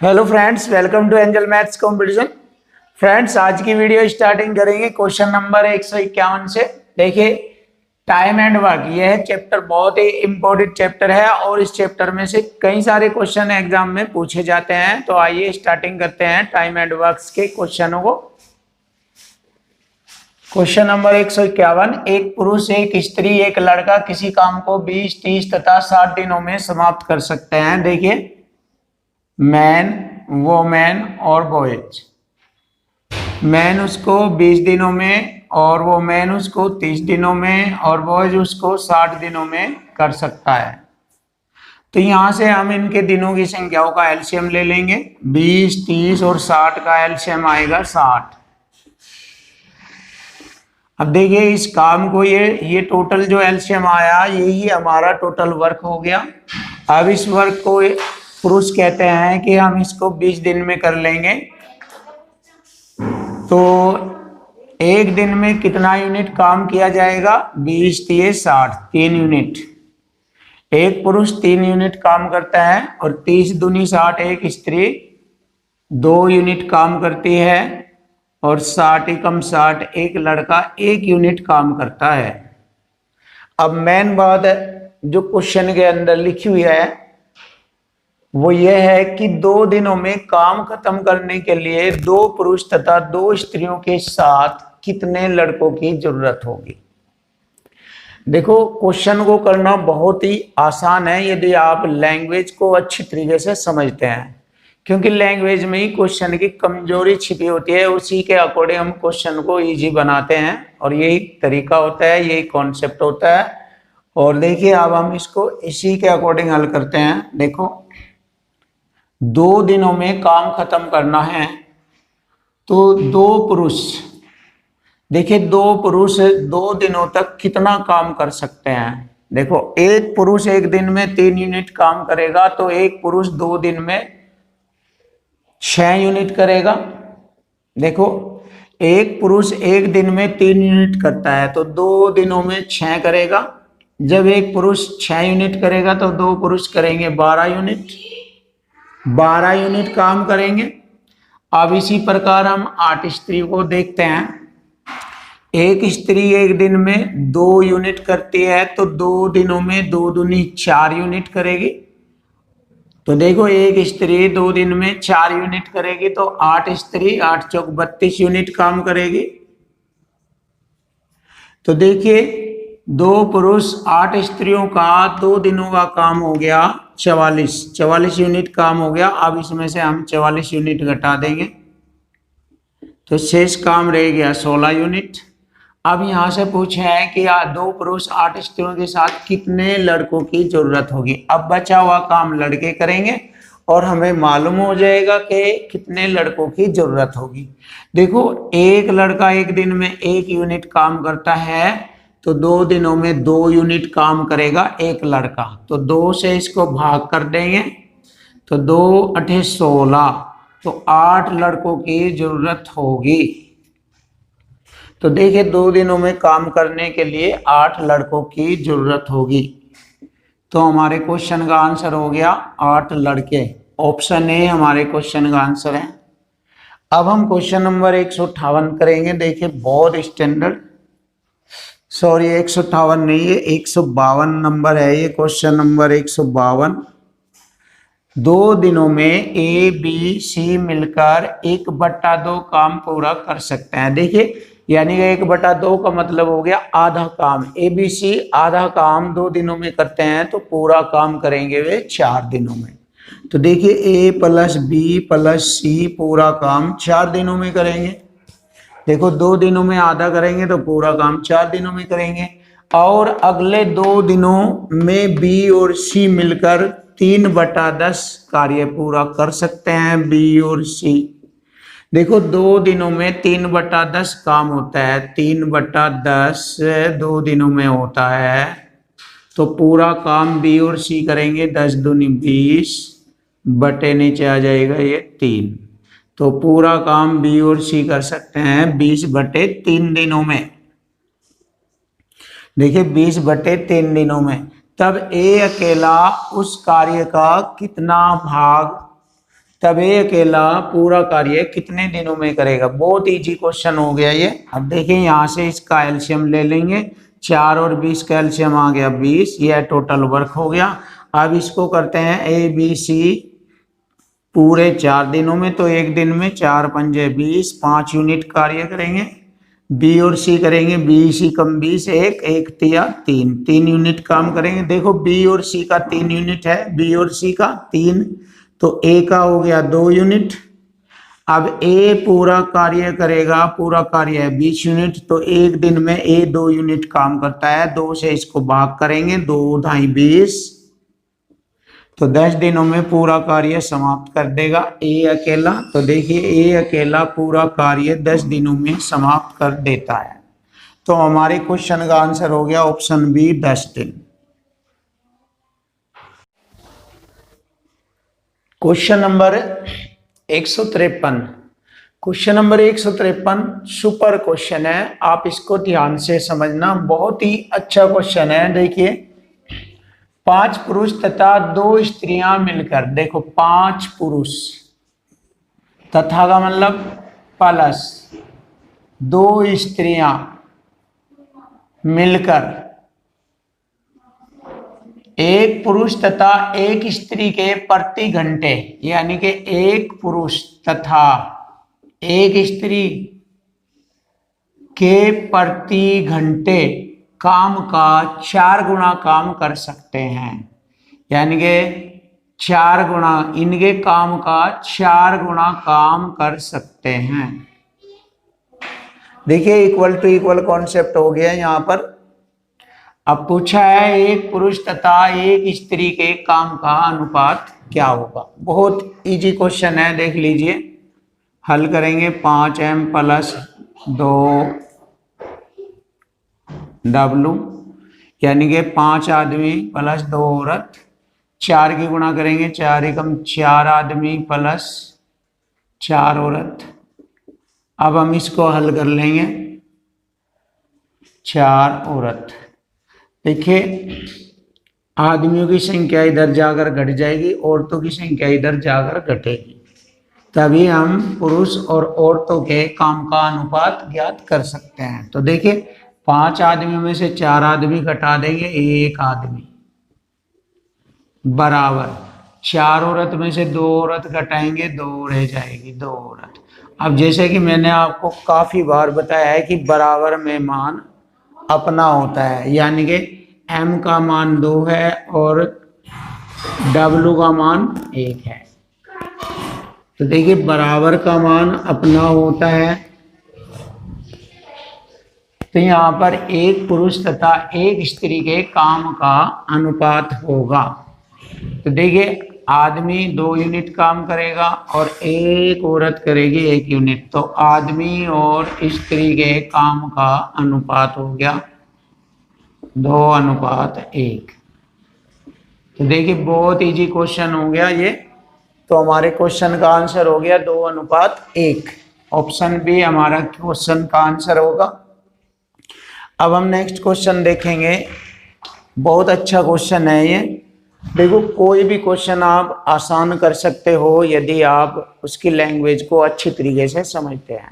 Hello friends, welcome to angel maths competition. Friends, आज की video starting करेंगे question number 151 से। देखिए, टाइम एंड वर्क, यह है चैप्टर, बहुत ही इंपॉर्टेंट चैप्टर है और इस चैप्टर में से कई सारे क्वेश्चन एग्जाम में पूछे जाते हैं। तो आइए स्टार्टिंग करते हैं टाइम एंड वर्क्स के क्वेश्चनों को। क्वेश्चन नंबर 151, एक पुरुष, एक स्त्री, एक लड़का किसी काम को 20, 30 तथा 60 दिनों में समाप्त कर सकते हैं। देखिए, मैन, वोमेन और बॉयज। मैन उसको 20 दिनों में और वोमेन उसको 30 दिनों में और बॉयज उसको 60 दिनों में कर सकता है। तो यहां से हम इनके दिनों की संख्याओं का एलसीएम ले लेंगे। 20, 30 और 60 का एलसीएम आएगा 60। अब देखिए, इस काम को ये टोटल जो एलसीएम आया, यही हमारा टोटल वर्क हो गया। अब इस वर्क को पुरुष कहते हैं कि हम इसको 20 दिन में कर लेंगे। तो एक दिन में कितना यूनिट काम किया जाएगा? 20 × 60, 3 यूनिट। एक पुरुष 3 यूनिट काम करता है और 30 दूनी 60, एक स्त्री 2 यूनिट काम करती है और 60 एकम 60, एक लड़का 1 यूनिट काम करता है। अब मेन बात है जो क्वेश्चन के अंदर लिखी हुई है वो ये है कि 2 दिनों में काम खत्म करने के लिए 2 पुरुष तथा 2 स्त्रियों के साथ कितने लड़कों की जरूरत होगी। देखो, क्वेश्चन को करना बहुत ही आसान है यदि आप लैंग्वेज को अच्छी तरीके से समझते हैं, क्योंकि लैंग्वेज में ही क्वेश्चन की कमजोरी छिपी होती है। उसी के अकॉर्डिंग हम क्वेश्चन को इजी बनाते हैं और यही तरीका होता है, यही कॉन्सेप्ट होता है। और देखिए, अब हम इसको इसी के अकॉर्डिंग हल करते हैं। देखो, 2 दिनों में काम खत्म करना है तो 2 पुरुष, देखिए 2 पुरुष 2 दिनों तक कितना काम कर सकते हैं। देखो, एक पुरुष एक दिन में 3 यूनिट काम करेगा तो एक पुरुष 2 दिन में 6 यूनिट करेगा। देखो, एक पुरुष एक दिन में 3 यूनिट करता है तो 2 दिनों में 6 करेगा। जब एक पुरुष 6 यूनिट करेगा तो 2 पुरुष करेंगे 12 यूनिट, 12 यूनिट काम करेंगे। अब इसी प्रकार हम 8 स्त्री को देखते हैं। एक स्त्री एक दिन में 2 यूनिट करती है तो 2 दिनों में 2 दूनी 4 यूनिट करेगी। तो देखो, एक स्त्री 2 दिन में 4 यूनिट करेगी तो 8 स्त्री 8 चौक 32 यूनिट काम करेगी। तो देखिए, 2 पुरुष 8 स्त्रियों का 2 दिनों का काम हो गया 44 यूनिट काम हो गया। अब इसमें से हम 44 यूनिट घटा देंगे तो शेष काम रह गया 16 यूनिट। अब यहां से पूछे है कि 2 पुरुष 8 स्त्रियों के साथ कितने लड़कों की जरूरत होगी। अब बचा हुआ काम लड़के करेंगे और हमें मालूम हो जाएगा कि कितने लड़कों की जरूरत होगी। देखो, एक लड़का एक दिन में 1 यूनिट काम करता है तो 2 दिनों में 2 यूनिट काम करेगा एक लड़का। तो 2 से इसको भाग कर देंगे तो 2 8 16, तो 8 लड़कों की जरूरत होगी। तो देखिए, 2 दिनों में काम करने के लिए 8 लड़कों की जरूरत होगी। तो हमारे क्वेश्चन का आंसर हो गया 8 लड़के। ऑप्शन ए हमारे क्वेश्चन का आंसर है। अब हम क्वेश्चन नंबर 158 करेंगे। देखिए, बहुत स्टैंडर्ड, सॉरी 158 नहीं है, 152 नंबर है ये क्वेश्चन नंबर 152। 2 दिनों में ए बी सी मिलकर 1/2 काम पूरा कर सकते हैं। देखिए, यानी कि 1/2 का मतलब हो गया आधा काम। ए बी सी आधा काम 2 दिनों में करते हैं तो पूरा काम करेंगे वे 4 दिनों में। तो देखिए, ए प्लस बी प्लस सी पूरा काम 4 दिनों में करेंगे। देखो, 2 दिनों में आधा करेंगे तो पूरा काम 4 दिनों में करेंगे। और अगले 2 दिनों में बी और सी मिलकर 3/10 कार्य पूरा कर सकते हैं, बी और सी। देखो, 2 दिनों में 3/10 काम होता है, 3/10 2 दिनों में होता है तो पूरा काम बी और सी करेंगे। 10 दूनी 20 बटे नीचे आ जाएगा ये 3, तो पूरा काम बी और सी कर सकते हैं 20/3 दिनों में। देखिए, 20/3 दिनों में। तब ए अकेला उस कार्य का कितना भाग तब ये अकेला पूरा कार्य कितने दिनों में करेगा। बहुत इजी क्वेश्चन हो गया ये। अब देखिए यहाँ से इसका एलसीएम ले लेंगे, 4 और 20 का एलसीएम आ गया 20, यह टोटल वर्क हो गया। अब इसको करते हैं ए बी सी पूरे 4 दिनों में, तो एक दिन में 4 पंजे 20, 5 यूनिट कार्य करेंगे। बी और सी करेंगे, बी सी कम 20, एक तिया 3 यूनिट काम करेंगे। देखो बी और सी का 3 यूनिट है, बी और सी का 3, तो ए का हो गया 2 यूनिट। अब ए पूरा कार्य करेगा, पूरा कार्य है 20 यूनिट, तो एक दिन में ए 2 यूनिट काम करता है। 2 से इसको भाग करेंगे, 2 ढाई 20, तो 10 दिनों में पूरा कार्य समाप्त कर देगा ए अकेला। तो देखिए ए अकेला पूरा कार्य 10 दिनों में समाप्त कर देता है। तो हमारे क्वेश्चन का आंसर हो गया ऑप्शन बी 10 दिन। Question number 153। Question number 153 super question है, आप इसको ध्यान से समझना, बहुत ही अच्छा क्वेश्चन है। देखिए 5 पुरुष तथा 2 स्त्रियां मिलकर, देखो 5 पुरुष तथा का मतलब प्लस 2 स्त्रियां मिलकर, एक पुरुष तथा एक स्त्री के प्रति घंटे, यानी कि एक पुरुष तथा एक स्त्री के प्रति घंटे काम का 4 गुना काम कर सकते हैं, यानी कि 4 गुना, इनके काम का 4 गुना काम कर सकते हैं। देखिए इक्वल टू इक्वल कॉन्सेप्ट हो गया यहाँ पर। अब पूछा है एक पुरुष तथा एक स्त्री के काम का अनुपात क्या होगा। बहुत इजी क्वेश्चन है, देख लीजिए, हल करेंगे। 5m प्लस 2w, यानी कि 5 आदमी प्लस 2 औरत, 4 की गुणा करेंगे, 4 एकम 4 आदमी प्लस 4 औरत। अब हम इसको हल कर लेंगे, 4 औरत। देखिए आदमियों की संख्या इधर जाकर घट जाएगी, औरतों की संख्या इधर जाकर घटेगी, तभी हम पुरुष और औरतों के काम का अनुपात ज्ञात कर सकते हैं। तो देखिए 5 आदमियों में से 4 आदमी घटा देंगे, 1 आदमी बराबर 4 औरत में से 2 औरत घटाएंगे, 2 रह जाएगी 2 औरत। अब जैसे कि मैंने आपको काफी बार बताया है कि बराबर में मान अपना होता है, यानी कि m का मान 2 है और w का मान 1 है। तो देखिए बराबर का मान अपना होता है, तो यहाँ पर एक पुरुष तथा एक स्त्री के काम का अनुपात होगा। तो देखिए आदमी 2 यूनिट काम करेगा और एक औरत करेगी 1 यूनिट, तो आदमी और स्त्री के काम का अनुपात हो गया 2:1। तो देखिए बहुत इजी क्वेश्चन हो गया ये। तो हमारे क्वेश्चन का आंसर हो गया 2:1। ऑप्शन बी हमारा क्वेश्चन का आंसर होगा। अब हम नेक्स्ट क्वेश्चन देखेंगे, बहुत अच्छा क्वेश्चन है ये। देखो कोई भी क्वेश्चन आप आसान कर सकते हो यदि आप उसकी लैंग्वेज को अच्छी तरीके से समझते हैं,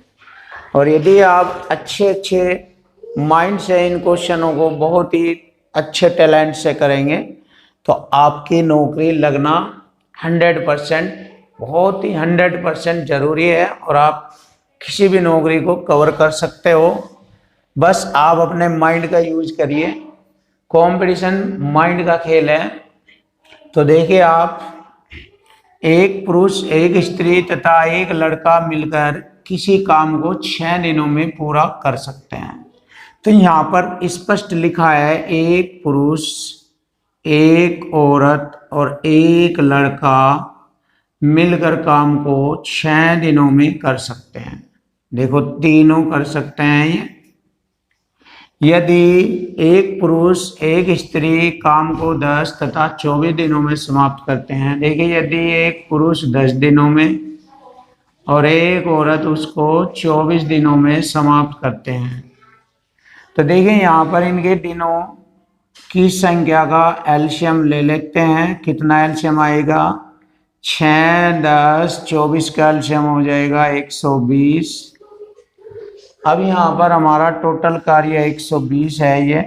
और यदि आप अच्छे माइंड से इन क्वेश्चनों को बहुत ही अच्छे टैलेंट से करेंगे तो आपकी नौकरी लगना 100%, बहुत ही 100% जरूरी है, और आप किसी भी नौकरी को कवर कर सकते हो। बस आप अपने माइंड का यूज करिए, कंपटीशन माइंड का खेल है। तो देखिए आप एक पुरुष एक स्त्री तथा एक लड़का मिलकर किसी काम को 6 दिनों में पूरा कर सकते हैं। तो यहाँ पर स्पष्ट लिखा है एक पुरुष एक औरत और एक लड़का मिलकर काम को 6 दिनों में कर सकते हैं। देखो तीनों कर सकते हैं ये। यदि एक पुरुष एक स्त्री काम को 10 तथा 24 दिनों में समाप्त करते हैं, देखिए यदि एक पुरुष 10 दिनों में और एक औरत उसको 24 दिनों में समाप्त करते हैं, तो देखिए यहाँ पर इनके दिनों की संख्या का एलसीएम ले लेते हैं। कितना एलसीएम आएगा, 6 10 24 का एलसीएम हो जाएगा 120। अब यहाँ पर हमारा टोटल कार्य 120 है। ये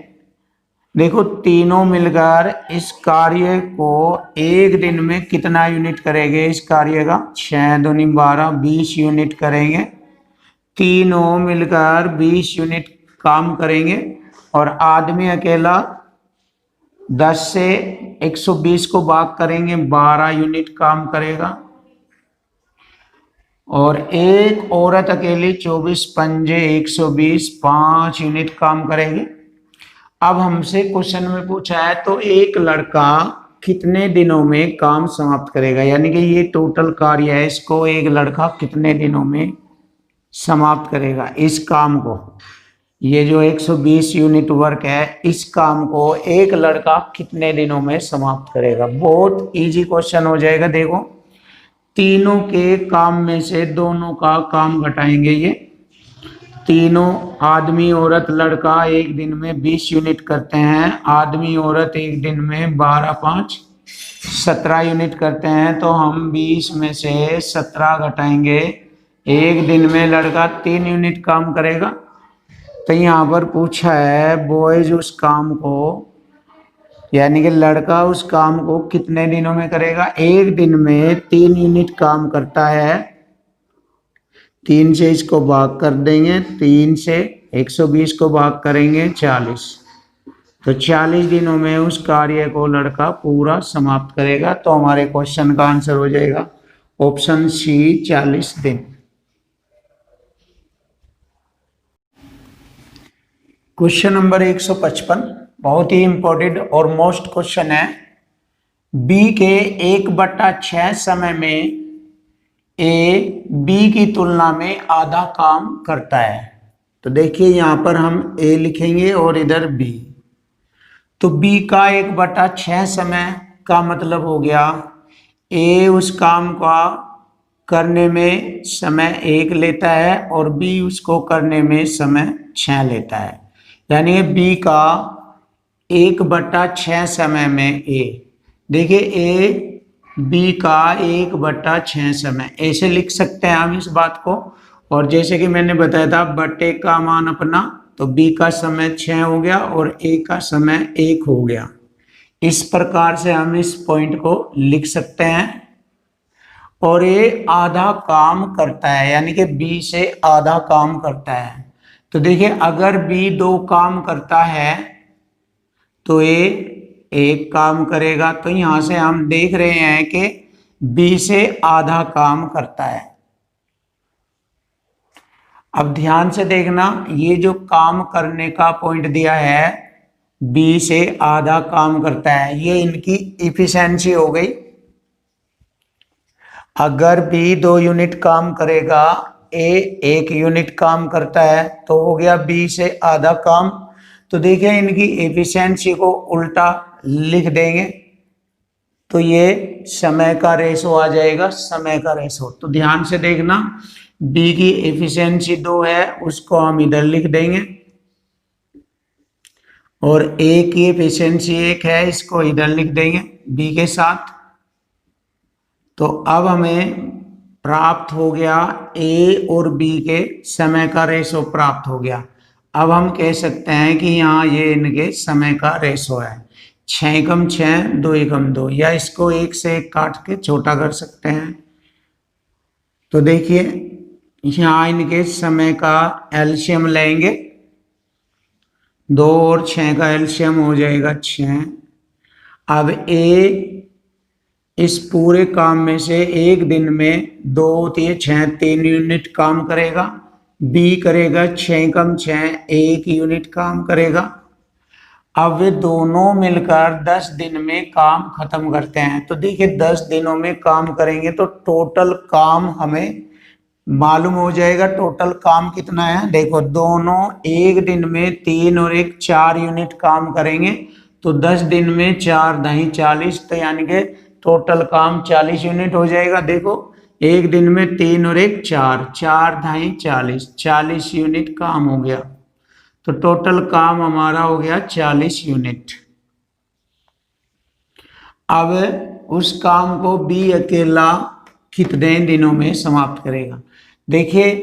देखो तीनों मिलकर इस कार्य को एक दिन में कितना यूनिट करेंगे? इस कार्य का 6 दूनी 12 20 यूनिट करेंगे। तीनों मिलकर 20 यूनिट काम करेंगे और आदमी अकेला 10 से 120 को भाग करेंगे 12 यूनिट काम करेगा। और एक औरत अकेली 24 पंजे 120 5 यूनिट काम करेगी। अब हमसे क्वेश्चन में पूछा है तो एक लड़का कितने दिनों में काम समाप्त करेगा, यानी कि ये टोटल कार्य है, इसको एक लड़का कितने दिनों में समाप्त करेगा इस काम को। ये जो 120 यूनिट वर्क है इस काम को एक लड़का कितने दिनों में समाप्त करेगा। बहुत इजी क्वेश्चन हो जाएगा। देखो तीनों के काम में से दोनों का काम घटाएंगे। ये तीनों आदमी औरत लड़का एक दिन में 20 यूनिट करते हैं। आदमी औरत एक दिन में 12 5 17 यूनिट करते हैं। तो हम 20 में से 17 घटाएंगे। एक दिन में लड़का 3 यूनिट काम करेगा। तो यहाँ पर पूछा है बॉयज उस काम को, यानी कि लड़का उस काम को कितने दिनों में करेगा। एक दिन में 3 यूनिट काम करता है। 3 से इसको भाग कर देंगे, 3 से 120 को भाग करेंगे 40। तो 40 दिनों में उस कार्य को लड़का पूरा समाप्त करेगा। तो हमारे क्वेश्चन का आंसर हो जाएगा ऑप्शन सी 40 दिन। क्वेश्चन नंबर 155 बहुत ही इंपॉर्टेंट और मोस्ट क्वेश्चन है। बी के 1/6 समय में ए बी की तुलना में आधा काम करता है। तो देखिए यहाँ पर हम ए लिखेंगे और इधर बी। तो बी का 1/6 समय का मतलब हो गया ए उस काम का करने में समय 1 लेता है और बी उसको करने में समय 6 लेता है। यानी बी का 1/6 समय में ए, देखिए ए बी का 1/6 समय ऐसे लिख सकते हैं हम इस बात को। और जैसे कि मैंने बताया था बटे का मान अपना, तो बी का समय 6 हो गया और ए का समय 1 हो गया। इस प्रकार से हम इस पॉइंट को लिख सकते हैं। और ये आधा काम करता है, यानी कि बी से आधा काम करता है। तो देखिए अगर बी 2 काम करता है तो ए 1 काम करेगा। तो यहां से हम देख रहे हैं कि बी से आधा काम करता है। अब ध्यान से देखना, ये जो काम करने का पॉइंट दिया है बी से आधा काम करता है, ये इनकी इफिशिएंसी हो गई। अगर बी 2 यूनिट काम करेगा, ए 1 यूनिट काम करता है, तो हो गया बी से आधा काम। तो देखिए इनकी एफिशिएंसी को उल्टा लिख देंगे तो ये समय का रेशो आ जाएगा, समय का रेशो। तो ध्यान से देखना, बी की एफिशिएंसी 2 है, उसको हम इधर लिख देंगे और ए की एफिशिएंसी 1 है, इसको इधर लिख देंगे बी के साथ। तो अब हमें प्राप्त हो गया ए और बी के समय का रेशो प्राप्त हो गया। अब हम कह सकते हैं कि यहाँ ये इनके समय का रेशो है 6 × 6 2 × 2, या इसको 1 से 1 काट के छोटा कर सकते हैं। तो देखिए यहाँ इनके समय का एलसीएम लेंगे, 2 और 6 का एलसीएम हो जाएगा 6। अब ए इस पूरे काम में से एक दिन में 2 3 6 3 यूनिट काम करेगा। बी करेगा 6 × 6 1 यूनिट काम करेगा। अब वे दोनों मिलकर 10 दिन में काम खत्म करते हैं। तो देखिए 10 दिनों में काम करेंगे तो टोटल काम हमें मालूम हो जाएगा। टोटल काम कितना है, देखो दोनों एक दिन में 3 और 1 4 यूनिट काम करेंगे। तो 10 दिन में 4 × 40, तो यानी कि टोटल काम 40 यूनिट हो जाएगा। देखो एक दिन में 3 और 1 4, 4 × 40, 40 यूनिट काम हो गया। तो टोटल काम हमारा हो गया 40 यूनिट। अब उस काम को बी अकेला कितने दिनों में समाप्त करेगा। देखिए,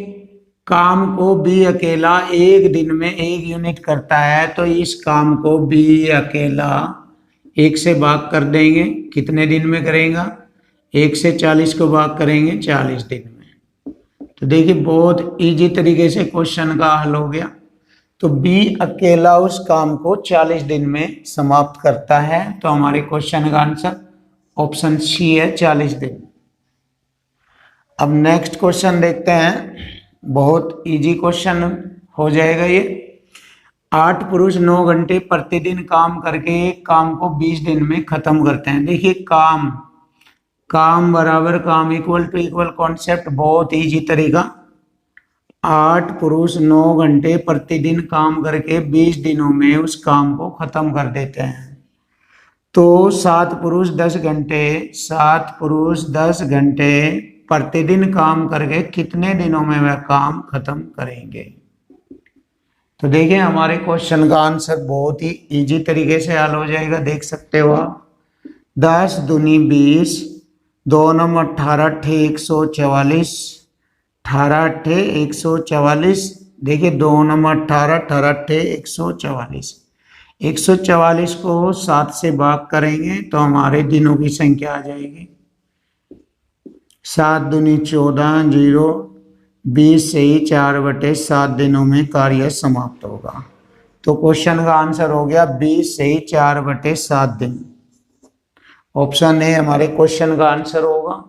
काम को बी अकेला एक दिन में 1 यूनिट करता है, तो इस काम को बी अकेला 1 से भाग कर देंगे, कितने दिन में करेगा, 1 से 40 को भाग करेंगे 40 दिन में। तो देखिए, बहुत इजी तरीके से क्वेश्चन का हल हो गया। तो बी अकेला उस काम को 40 दिन में समाप्त करता है, तो हमारे क्वेश्चन का आंसर ऑप्शन सी है, 40 दिन। अब नेक्स्ट क्वेश्चन देखते हैं, बहुत इजी क्वेश्चन हो जाएगा ये। 8 पुरुष 9 घंटे प्रतिदिन काम करके एक काम को 20 दिन में खत्म करते हैं। देखिए, काम बराबर काम इक्वल टू इक्वल कॉन्सेप्ट, बहुत इजी तरीका। 8 पुरुष 9 घंटे प्रतिदिन काम करके 20 दिनों में उस काम को खत्म कर देते हैं। तो 7 पुरुष 10 घंटे, 7 पुरुष 10 घंटे प्रतिदिन काम करके कितने दिनों में वह काम खत्म करेंगे। तो देखिए, हमारे क्वेश्चन का आंसर बहुत ही इजी तरीके से हल हो जाएगा, देख सकते हो आप। 10 दूनी 20, 2 नम 18 अट्ठे 144, 18 अट्ठे 144। देखिए, 2 नम 18, 18 अट्ठे 144। 144 को 7 से भाग करेंगे तो हमारे दिनों की संख्या आ जाएगी। 7 दूनी 14, 0, 20 से ही 4/7 दिनों में कार्य समाप्त होगा। तो क्वेश्चन का आंसर हो गया 20 से ही 4/7 दिन। ऑप्शन ए हमारे क्वेश्चन का आंसर होगा।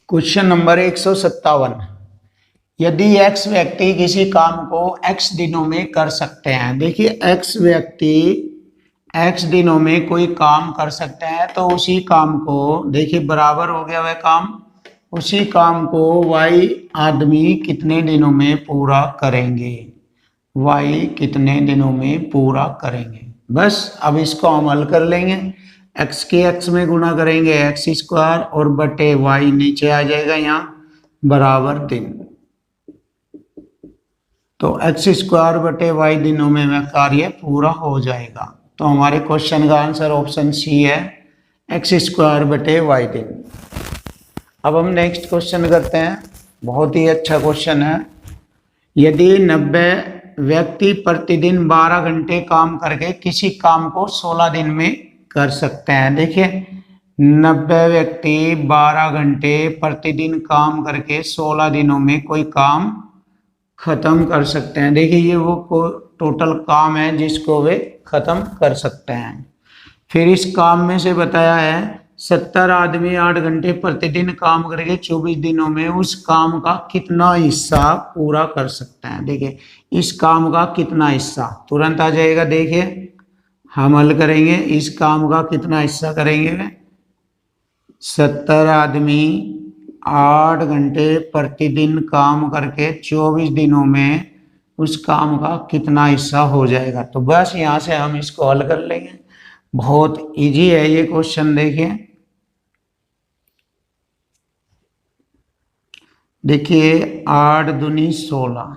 क्वेश्चन नंबर 157, यदि x व्यक्ति किसी काम को x दिनों में कर सकते हैं। देखिए, x व्यक्ति x दिनों में कोई काम कर सकते हैं, तो उसी काम को, देखिए बराबर हो गया वह काम, उसी काम को y आदमी कितने दिनों में पूरा करेंगे, y कितने दिनों में पूरा करेंगे। बस अब इसको हम हल कर लेंगे। x के x में गुणा करेंगे x² और बटे y नीचे आ जाएगा यहाँ बराबर दिन। तो x² बटे y दिनों में वह कार्य पूरा हो जाएगा। तो हमारे क्वेश्चन का आंसर ऑप्शन सी है, x² बटे y दिन। अब हम नेक्स्ट क्वेश्चन करते हैं, बहुत ही अच्छा क्वेश्चन है। यदि 90 व्यक्ति प्रतिदिन 12 घंटे काम करके किसी काम को 16 दिन में कर सकते हैं। देखिए, 90 व्यक्ति 12 घंटे प्रतिदिन काम करके 16 दिनों में कोई काम खत्म कर सकते हैं। देखिए, ये वो टोटल काम है जिसको वे खत्म कर सकते हैं। फिर इस काम में से बताया है 70 आदमी 8 घंटे प्रतिदिन काम करके 24 दिनों में उस काम का कितना हिस्सा पूरा कर सकते हैं। देखिए, इस काम का कितना हिस्सा तुरंत आ जाएगा। देखिए, हम हल करेंगे, इस काम का कितना हिस्सा करेंगे। 70 आदमी 8 घंटे प्रतिदिन काम करके 24 दिनों में उस काम का कितना हिस्सा हो जाएगा। तो बस यहाँ से हम इसको हल कर लेंगे, बहुत इजी है ये क्वेश्चन। देखिए 8 दूनी 16,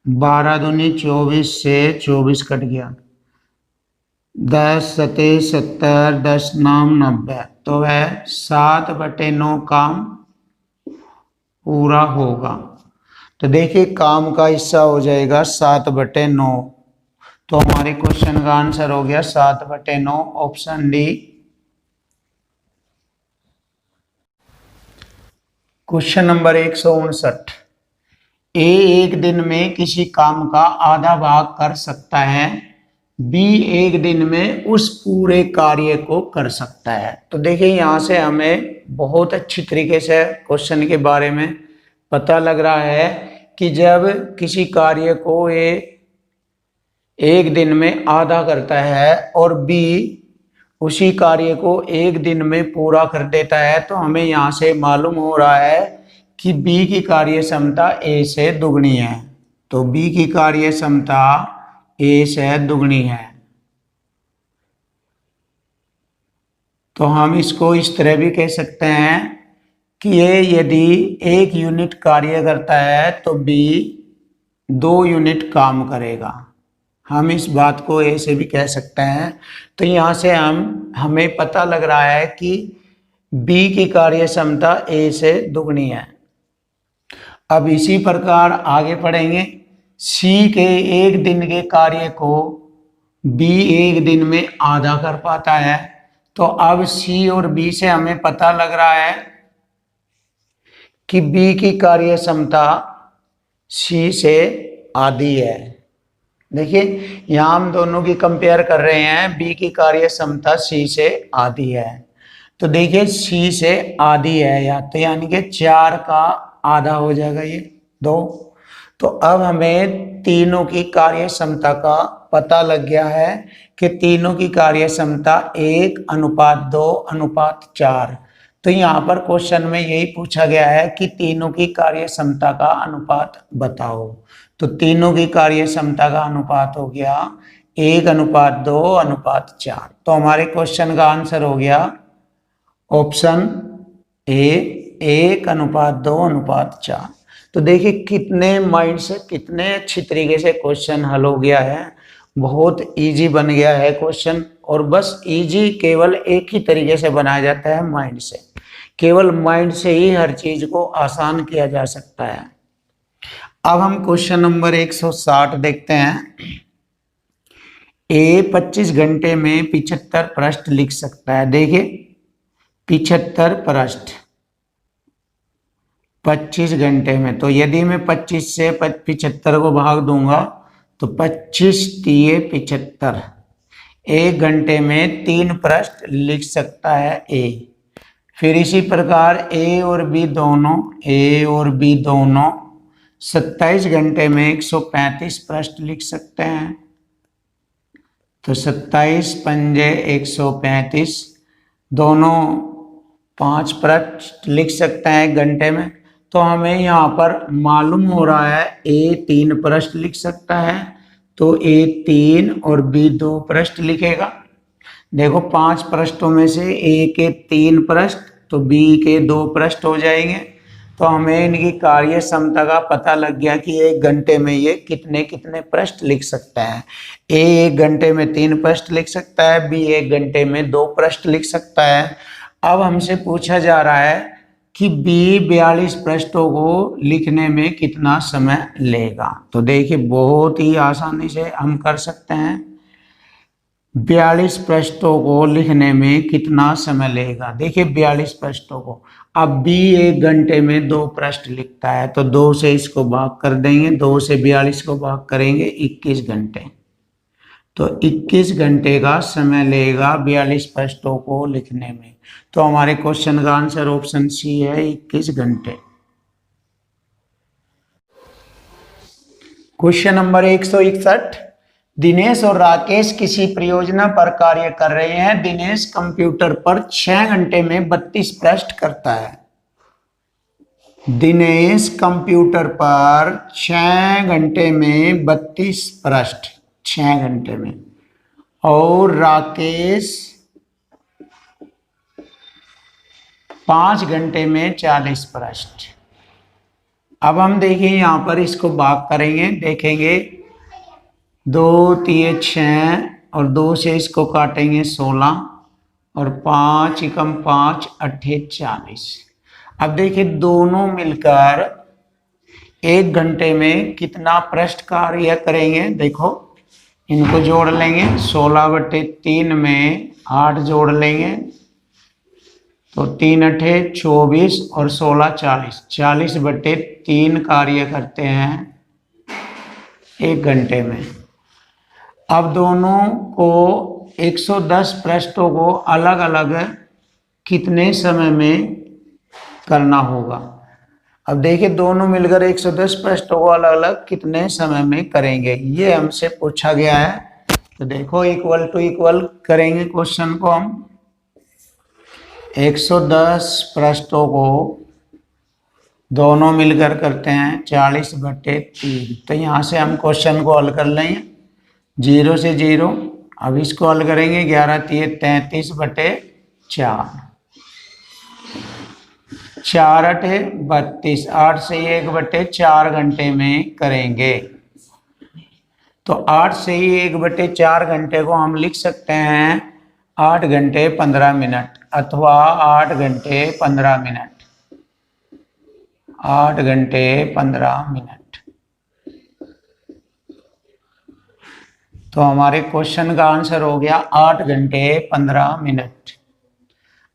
12 दूनी 24 से 24 कट गया, 10 सते 70, 10 नाम 90, तो वह 7/9 काम पूरा होगा। तो देखिए, काम का हिस्सा हो जाएगा 7/9। तो हमारे क्वेश्चन का आंसर हो गया 7/9, ऑप्शन डी। क्वेश्चन नंबर 159, ए एक दिन में किसी काम का आधा भाग कर सकता है, बी एक दिन में उस पूरे कार्य को कर सकता है। तो देखिए, यहाँ से हमें बहुत अच्छी तरीके से क्वेश्चन के बारे में पता लग रहा है कि जब किसी कार्य को ए एक दिन में आधा करता है और बी उसी कार्य को एक दिन में पूरा कर देता है, तो हमें यहाँ से मालूम हो रहा है कि बी की कार्य क्षमता ए से दुगनी है। तो बी की कार्य क्षमता ए से दुगनी है। तो हम इसको इस तरह भी कह सकते हैं कि ये यदि 1 यूनिट कार्य करता है तो बी 2 यूनिट काम करेगा। हम इस बात को ऐसे भी कह सकते हैं। तो यहाँ से हमें पता लग रहा है कि बी की कार्य क्षमता ए से दुगनी है। अब इसी प्रकार आगे पढ़ेंगे। सी के एक दिन के कार्य को बी एक दिन में आधा कर पाता है। तो अब सी और बी से हमें पता लग रहा है कि बी की कार्य क्षमता सी से आधी है। देखिए यहां हम दोनों की कंपेयर कर रहे हैं, बी की कार्य क्षमता सी से आधी है। तो देखिए सी से आधी है या तो यानी कि 4 का आधा हो जाएगा ये 2। तो अब हमें तीनों की कार्य क्षमता का पता लग गया है कि तीनों की कार्य क्षमता 1:2:4। तो यहाँ पर क्वेश्चन में यही पूछा गया है कि तीनों की कार्य क्षमता का अनुपात बताओ। तो तीनों की कार्य क्षमता का अनुपात हो गया 1:2:4। तो हमारे क्वेश्चन का आंसर हो गया ऑप्शन ए 1:2:4। तो देखिए कितने माइंड से कितने अच्छी तरीके से क्वेश्चन हल हो गया है। बहुत इजी बन गया है क्वेश्चन। और बस इजी केवल एक ही तरीके से बनाया जाता है, माइंड से। केवल माइंड से ही हर चीज को आसान किया जा सकता है। अब हम क्वेश्चन नंबर 160 देखते हैं। ए 25 घंटे में 75 प्रश्न लिख सकता है। देखिए 75 प्रश्न 25 घंटे में। तो यदि मैं 25 से 75 को भाग दूंगा तो 25 तिये 75। 1 घंटे में 3 प्रश्न लिख सकता है ए। फिर इसी प्रकार ए और बी दोनों 27 घंटे में 135 प्रश्न लिख सकते हैं। तो 27 पंजे 135, दोनों 5 प्रश्न लिख सकते हैं 1 घंटे में। तो हमें यहाँ पर मालूम हो रहा है ए 3 प्रश्न लिख सकता है। तो ए 3 और बी 2 प्रश्न लिखेगा। देखो 5 पृष्ठों में से ए के 3 पृष्ठ तो बी के 2 पृष्ठ हो जाएंगे। तो हमें इनकी कार्य क्षमता का पता लग गया कि 1 घंटे में ये कितने कितने पृष्ठ लिख सकता है। ए 1 घंटे में 3 पृष्ठ लिख सकता है, बी 1 घंटे में 2 पृष्ठ लिख सकता है। अब हमसे पूछा जा रहा है कि बी 42 पृष्ठों को लिखने में कितना समय लेगा। तो देखिए बहुत ही आसानी से हम कर सकते हैं। 42 पृष्ठों को लिखने में कितना समय लेगा। देखिए 42 पृष्ठों को, अब बी 1 घंटे में 2 पृष्ठ लिखता है तो 2 से इसको भाग कर देंगे, 2 से 42 को भाग करेंगे 21 घंटे। तो 21 घंटे का समय लेगा 42 पृष्ठों को लिखने में। तो हमारे क्वेश्चन का आंसर ऑप्शन सी है 21 घंटे। Question number 161। दिनेश और राकेश किसी परियोजना पर कार्य कर रहे हैं। दिनेश कंप्यूटर पर 6 घंटे में 32 पृष्ठ करता है। दिनेश कंप्यूटर पर 6 घंटे में 32 पृष्ठ 6 घंटे में, और राकेश 5 घंटे में 40 पृष्ठ। अब हम देखिए यहाँ पर इसको भाग करेंगे, देखेंगे 2 तिये 6 और 2 से इसको काटेंगे 16 और 5 एकम 5 अट्ठे 40। अब देखिए दोनों मिलकर 1 घंटे में कितना पृष्ठ कार्य करेंगे। देखो इनको जोड़ लेंगे, 16/3 में 8 जोड़ लेंगे तो 3 अट्ठे 24 और 16 40, 40/3 कार्य करते हैं 1 घंटे में। अब दोनों को 110 पृष्ठों को अलग अलग कितने समय में करना होगा। अब देखिए दोनों मिलकर 110 पृष्ठों को अलग अलग कितने समय में करेंगे, ये हमसे पूछा गया है। तो देखो इक्वल टू इक्वल करेंगे क्वेश्चन को हम। 110 पृष्ठों को दोनों मिलकर करते हैं 40/3। तो यहाँ से हम क्वेश्चन को हल कर लेंगे 0 से 0। अब इसको हल करेंगे 11 तिये 33/4, 4 अट्ठे 32, 8 से 1/4 घंटे में करेंगे। तो 8 से ही 1/4 घंटे को हम लिख सकते हैं 8 घंटे 15 मिनट अथवा 8 घंटे 15 मिनट, 8 घंटे 15 मिनट। तो हमारे क्वेश्चन का आंसर हो गया 8 घंटे 15 मिनट।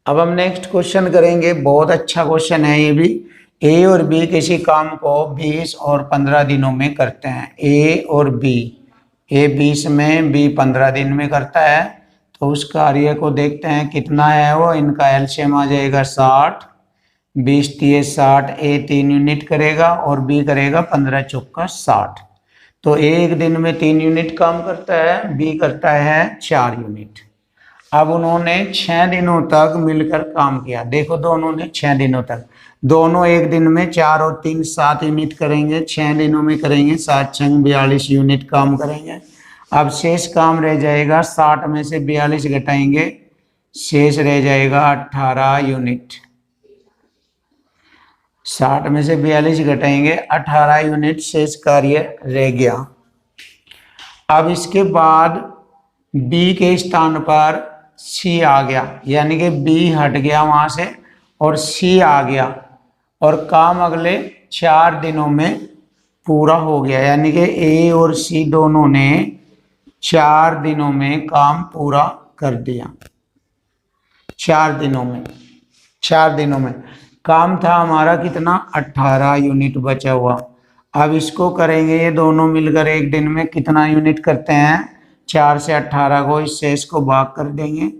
अब हम नेक्स्ट क्वेश्चन करेंगे, बहुत अच्छा क्वेश्चन है ये भी। ए और बी किसी काम को 20 और 15 दिनों में करते हैं। ए और बी, ए 20 में, बी 15 दिन में करता है। तो उस कार्य को देखते हैं कितना है वो। इनका एलसीएम आ जाएगा 60, 20 3 60। ए 3 यूनिट करेगा और बी करेगा 15 चौका 60। तो एक दिन में 3 यूनिट काम करता है, बी करता है 4 यूनिट। अब उन्होंने 6 दिनों तक मिलकर काम किया। देखो दोनों ने 6 दिनों तक, दोनों एक दिन में 4 और 3 7 यूनिट करेंगे, 6 दिनों में करेंगे 7 6 42 यूनिट काम करेंगे। अब शेष काम रह जाएगा, 60 में से 42 घटाएंगे, शेष रह जाएगा 18 यूनिट। 60 में से 42 घटाएंगे, 18 यूनिट शेष कार्य रह गया। अब इसके बाद बी के स्थान पर सी आ गया, यानी कि बी हट गया वहां से और सी आ गया, और काम अगले 4 दिनों में पूरा हो गया। यानी कि ए और सी दोनों ने 4 दिनों में काम पूरा कर दिया। 4 दिनों में, 4 दिनों में काम था हमारा कितना, 18 यूनिट बचा हुआ। अब इसको करेंगे, ये दोनों मिलकर एक दिन में कितना यूनिट करते हैं, 4 से 18 को इस शेष को भाग कर देंगे,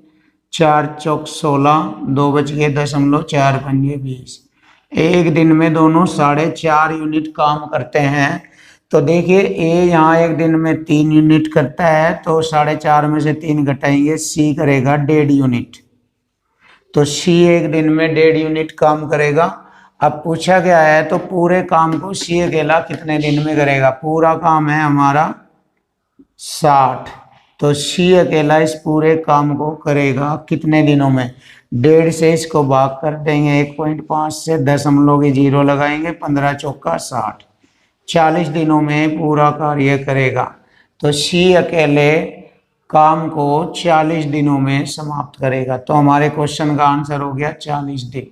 4 चौक 16, 2 बच गए 0.4 पंजे 20। एक दिन में दोनों 4.5 यूनिट काम करते हैं। तो देखिए ए यहाँ एक दिन में 3 यूनिट करता है, तो 4.5 में से 3 घटाएंगे, सी करेगा 1.5 यूनिट। तो सी एक दिन में 1.5 यूनिट काम करेगा। अब पूछा गया है तो पूरे काम को सी अकेला कितने दिन में करेगा। पूरा काम है हमारा 60, तो सी अकेला इस पूरे काम को करेगा कितने दिनों में, 1.5 से इसको भाग कर देंगे 1.5 से, 0.0 लगाएंगे, 15 चौका 60, 40 दिनों में पूरा कार्य करेगा। तो सी अकेले काम को 40 दिनों में समाप्त करेगा। तो हमारे क्वेश्चन का आंसर हो गया 40 दिन।